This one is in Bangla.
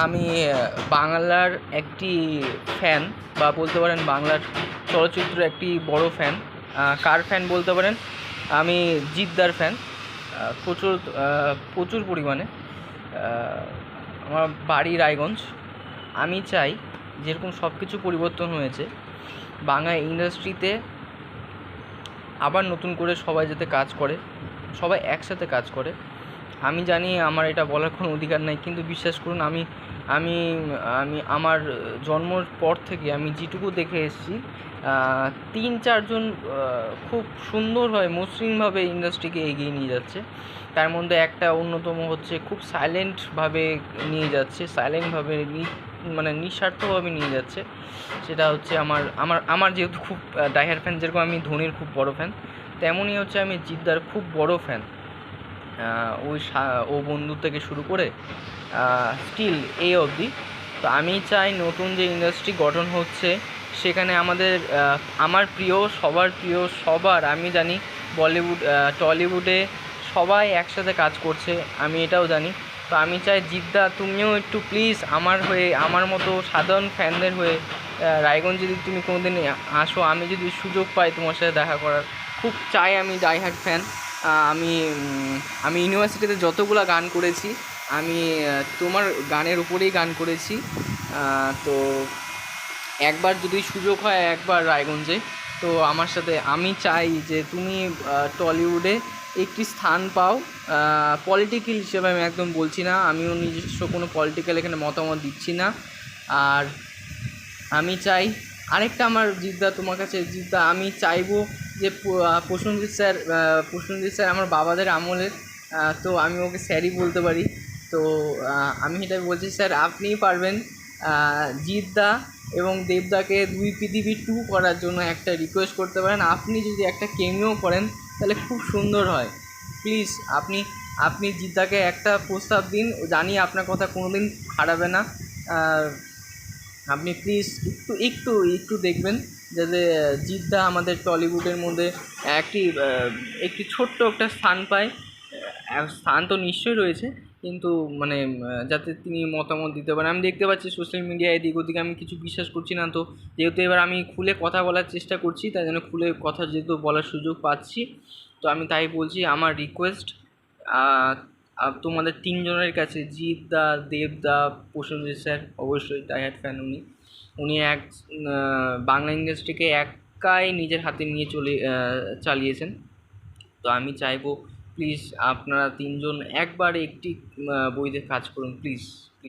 আমি বাংলার একটি ফ্যান, বা বলতে পারেন বাংলার চলচ্চিত্রের একটি বড় ফ্যান। কার ফ্যান বলতে পারেন? আমি জিদ্দার ফ্যান, প্রচুর প্রচুর পরিমাণে। আমার বাড়ি রায়গঞ্জ। আমি চাই যেরকম সব কিছু পরিবর্তন হয়েছে, বাংলা ইন্ডাস্ট্রিতে আবার নতুন করে সবাই যাতে কাজ করে, সবাই একসাথে কাজ করে। আমি জানি আমার এটা বলার কোনো অধিকার নাই, কিন্তু বিশ্বাস করুন, আমি আমি আমি আমার জন্মর পর থেকে আমি যেটুকু দেখে এসেছি, 3-4 জন খুব সুন্দরভাবে মসৃণভাবে ইন্ডাস্ট্রিকে এগিয়ে নিয়ে যাচ্ছে। তার মধ্যে একটা অন্যতম হচ্ছে খুব সাইলেন্টভাবে নিয়ে যাচ্ছে, সাইলেন্টভাবে মানে নিঃস্বার্থভাবে নিয়ে যাচ্ছে। সেটা হচ্ছে আমার আমার আমার যেহেতু খুব ডাইহার্ড ফ্যান, যেরকম আমি ধোনির খুব বড় ফ্যান, তেমনই হচ্ছে আমি জিদ্দার খুব বড় ফ্যান। ও বন্ধু থেকে শুরু করে স্টিল এই অবধি। তো আমি চাই নতুন যে ইন্ডাস্ট্রি গঠন হচ্ছে, সেখানে আমাদের আমার প্রিয়, সবার প্রিয়, সবার, আমি জানি বলিউড টলিউডে সবাই একসাথে কাজ করছে, আমি এটাও জানি। তো আমি চাই জিদ্দা তুমিও একটু প্লিজ আমার হয়ে, আমার মতো সাধারণ ফ্যানদের হয়ে, রায়গঞ্জ যদি তুমি কোনো দিন আসো, আমি যদি সুযোগ পাই তোমার সাথে দেখা করার, খুব চাই। আমি ডাইহার্ড ফ্যান। আমি আমি ইউনিভার্সিটিতে যতগুলো গান করেছি, আমি তোমার গানের উপরেই গান করেছি। তো একবার যদি সুযোগ হয়, একবার রায়গঞ্জে, তো আমার সাথে, আমি চাই যে তুমি টলিউডে একটি স্থান পাও। পলিটিক্যাল হিসেবে আমি একদম বলছি না, আমিও নিজস্ব কোনো পলিটিক্যাল এখানে মতামত দিচ্ছি না। আর আমি চাই আরেকটা, আমার জিদ্দা তোমার কাছে, জিদ্দা আমি চাইবো যে প্রসেনজিৎ স্যার আমার বাবাদের আমলের, তো আমি ওকে স্যারই বলতে পারি। তো আমি এটা বলছি, স্যার আপনিই পারবেন জিদ্দা এবং দেবদাকে 2 পৃথিবী 2 করার জন্য একটা রিকোয়েস্ট করতে পারেন। আপনি যদি একটা কেমিও করেন তাহলে খুব সুন্দর হয়। প্লিজ আপনি আপনি জিদ্দাকে একটা প্রস্তাব দিন, জানি আপনার কথা কোনো দিন হারাবে না। আপনি প্লিজ একটু একটু একটু দেখবেন যাতে জিদ্দা আমাদের টলিউডের মধ্যে একটি একটি ছোট্ট একটা স্থান পায়। স্থান তো নিশ্চয়ই রয়েছে, কিন্তু মানে যাতে তিনি মতামত দিতে পারেন। আমি দেখতে পাচ্ছি সোশ্যাল মিডিয়ায় এদিক ওদিকে, আমি কিছু বিশ্বাস করছি না। তো যেহেতু এবার আমি খুলে কথা বলার চেষ্টা করছি, তাই জন্য খুলে কথা যেহেতু বলার সুযোগ পাচ্ছি, তো আমি তাই বলছি, আমার রিকোয়েস্ট তোমাদের 3 জনের কাছে, জিদ্দা, দেবদা, প্রসেনজিৎ স্যার, অবশ্যই ডাইহার্ড ফ্যান উনি। উনি বাংলা ইন্ডাস্ট্রিকে একাই নিজের হাতে নিয়ে চালিয়েছেন। তো আমি চাইবো প্লিজ আপনারা 3 জন একবার একটি বইতে কাজ করুন প্লিজ।